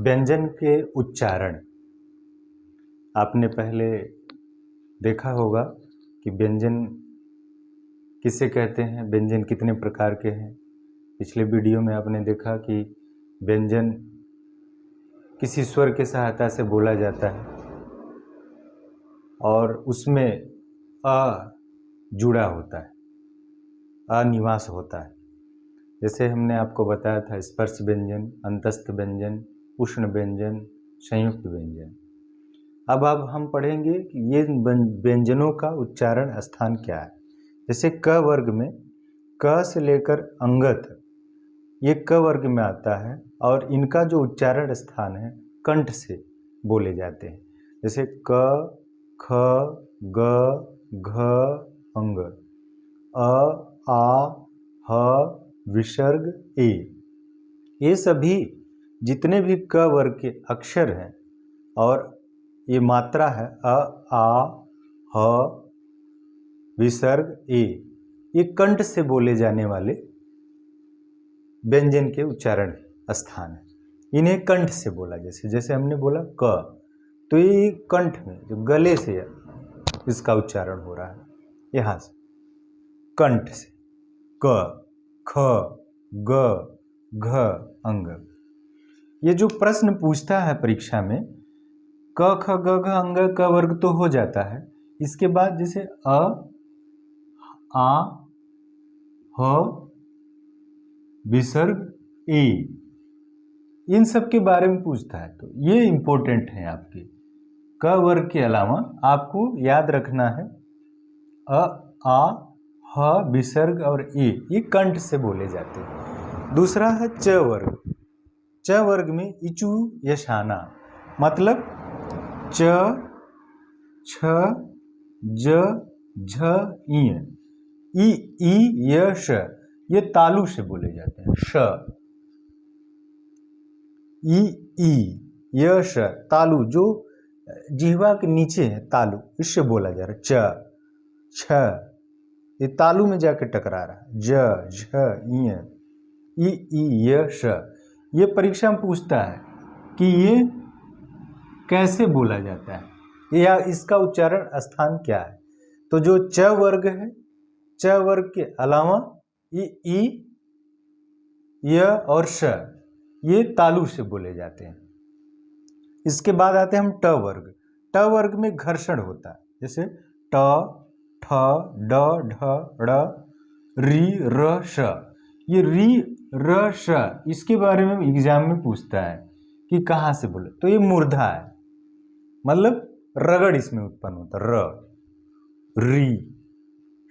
व्यंजन के उच्चारण। आपने पहले देखा होगा कि व्यंजन किसे कहते हैं, व्यंजन कितने प्रकार के हैं। पिछले वीडियो में आपने देखा कि व्यंजन किसी स्वर के सहायता से बोला जाता है और उसमें अ जुड़ा होता है, अनिवास होता है। जैसे हमने आपको बताया था स्पर्श व्यंजन, अंतस्थ व्यंजन, उष्ण व्यंजन, संयुक्त व्यंजन। अब हम पढ़ेंगे कि ये व्यंजनों का उच्चारण स्थान क्या है। जैसे क वर्ग में क से लेकर अंग तक ये क वर्ग में आता है और इनका जो उच्चारण स्थान है कंठ से बोले जाते हैं। जैसे क, ख, ग, घ, अंग, अ, आ, ह, विसर्ग, ए। ये सभी जितने भी क वर्ग के अक्षर हैं और ये मात्रा है अ, आ, ह, विसर्ग, ए, ये कंठ से बोले जाने वाले व्यंजन के उच्चारण स्थान है। इन्हें कंठ से बोला, जैसे हमने बोला क, तो ये कंठ में जो गले से इसका उच्चारण हो रहा है, यहाँ से कंठ से क, ख, ग, घ, अंग। ये जो प्रश्न पूछता है परीक्षा में, क, ख, ग, घ, अंग, क वर्ग तो हो जाता है। इसके बाद जैसे अ, आ, ह, विसर्ग, ए, इन सब के बारे में पूछता है, तो ये इंपॉर्टेंट है आपके। क वर्ग के अलावा आपको याद रखना है अ, आ, ह, विसर्ग और ए, ये कंठ से बोले जाते हैं। दूसरा है च वर्ग। च वर्ग में इचु यशाना, मतलब च, छ, ज, झ, ई, य, श, ये तालु से बोले जाते हैं। श, ई, य, श, तालु जो जिह्वा के नीचे है, तालु, इससे बोला जा रहा है। च, छ, ये तालु में जाके टकरा रहा है। ज, झ, ई, य, श, ये परीक्षा में पूछता है कि ये कैसे बोला जाता है या इसका उच्चारण स्थान क्या है। तो जो च वर्ग है, च वर्ग के अलावा ई, य और श, ये तालु से बोले जाते हैं। इसके बाद आते हैं हम ट वर्ग। ट वर्ग में घर्षण होता है, जैसे ट, ठ, ड, ढ, ड़, री, र, श। ये री, र, श, इसके बारे में एग्जाम में पूछता है कि कहाँ से बोले, तो ये मूर्धा है, मतलब रगड़ इसमें उत्पन्न होता है। र, री,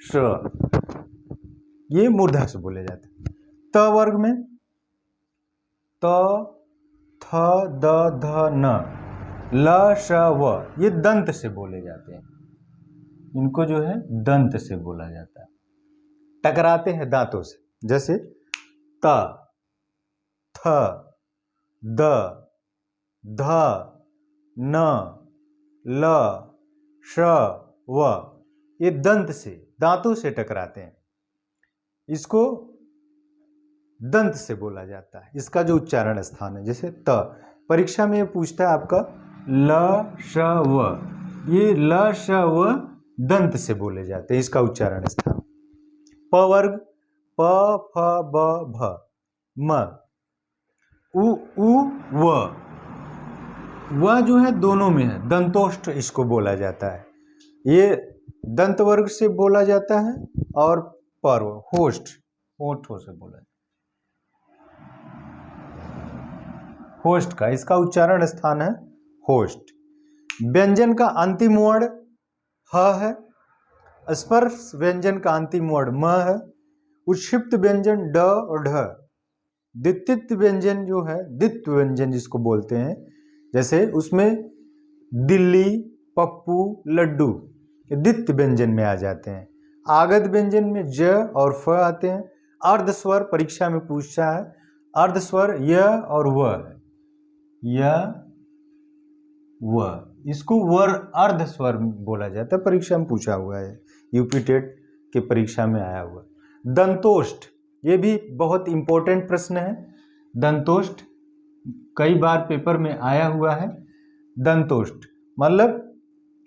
श, ये मूर्धा से बोले जाते हैं। त वर्ग में त, थ, द, ध, न, ल, श, व, ये दंत से बोले जाते हैं। इनको जो है दंत से बोला जाता है, टकराते हैं दांतों से। जैसे त, थ, द, ध, न, ल, श, व, ये दंत से, दांतों से टकराते हैं, इसको दंत से बोला जाता है। इसका जो उच्चारण स्थान है, जैसे त, परीक्षा में ये पूछता है आपका ल, श, व, ये ल, श, व दंत से बोले जाते हैं, इसका उच्चारण स्थान। प वर्ग प, फ, ब, भ, म, उ, व जो है दोनों में है, दंतोष्ठ इसको बोला जाता है। ये दंत वर्ग से बोला जाता है और पर्व होष्ठ, होठों से बोला जाता है। होष्ठ का इसका उच्चारण स्थान है होष्ठ। व्यंजन का अंतिम वर्ण ह है, स्पर्श व्यंजन का अंतिम वर्ण म है, उत्क्षिप्त व्यंजन ड और ढ, द्वितीय व्यंजन जो है द्वित्व व्यंजन जिसको बोलते हैं, जैसे उसमें दिल्ली, पप्पू, लड्डू द्वित्व व्यंजन में आ जाते हैं। आगध व्यंजन में ज और फ आते हैं। अर्ध स्वर परीक्षा में पूछता है, अर्ध स्वर य और व है, य, व, इसको वर अर्ध स्वर बोला जाता है, परीक्षा में पूछा हुआ है, यूपी टेट के परीक्षा में आया हुआ। दंतोष्ठ, ये भी बहुत इंपॉर्टेंट प्रश्न है। दंतोष्ठ कई बार पेपर में आया हुआ है। दंतोष्ठ मतलब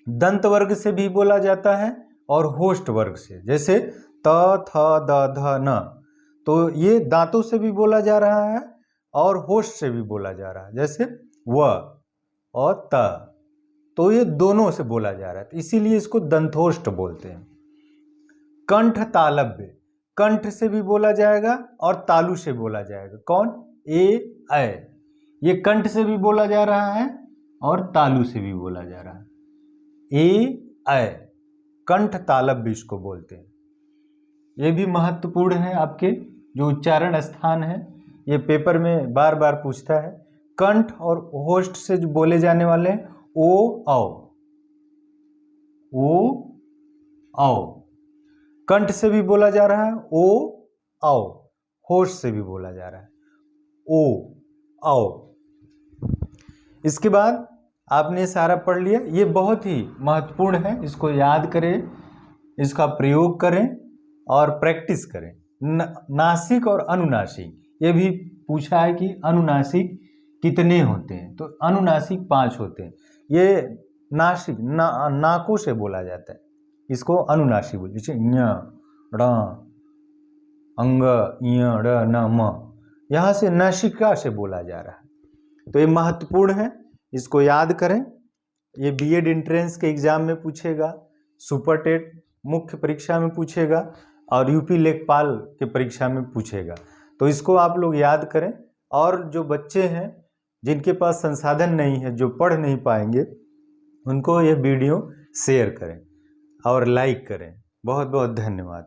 दंत वर्ग से भी बोला जाता है और होष्ठ वर्ग से, जैसे त थ द ध न, तो ये दांतों से भी बोला जा रहा है और होष्ठ से भी बोला जा रहा है, जैसे व और त, तो ये दोनों से बोला जा रहा है, तो इसीलिए इसको दंतोष्ठ बोलते हैं। कंठ तालव्य, कंठ से भी बोला जाएगा और तालु से बोला जाएगा। कौन? ए ऐ, ये कंठ से भी बोला जा रहा है और तालु से भी बोला जा रहा है। ए ऐ, कंठ तालव्य इसको बोलते हैं। ये भी महत्वपूर्ण है, आपके जो उच्चारण स्थान है ये पेपर में बार बार पूछता है। कंठ और होष्ठ से जो बोले जाने वाले हैं ओ औ, ओ औ, कंठ से भी बोला जा रहा है ओ औ, होष्ठ से भी बोला जा रहा है ओ औ। इसके बाद आपने सारा पढ़ लिया, ये बहुत ही महत्वपूर्ण है, इसको याद करें, इसका प्रयोग करें और प्रैक्टिस करें। नासिक और अनुनासिक, ये भी पूछा है कि अनुनासिक कितने होते हैं, तो अनुनासिक 5 होते हैं। ये नासिक नाकों से बोला जाता है, इसको अनुनासिक बोलते हैं। जैसे ञ ण अंग ञ ड़ न म, यहाँ से नासिका से बोला जा रहा है, तो ये महत्वपूर्ण है, इसको याद करें। ये बीएड एंट्रेंस के एग्जाम में पूछेगा, सुपर टेट मुख्य परीक्षा में पूछेगा और यूपी लेखपाल के परीक्षा में पूछेगा, तो इसको आप लोग याद करें। और जो बच्चे हैं जिनके पास संसाधन नहीं है, जो पढ़ नहीं पाएंगे, उनको ये वीडियो शेयर करें और लाइक करें। बहुत बहुत धन्यवाद।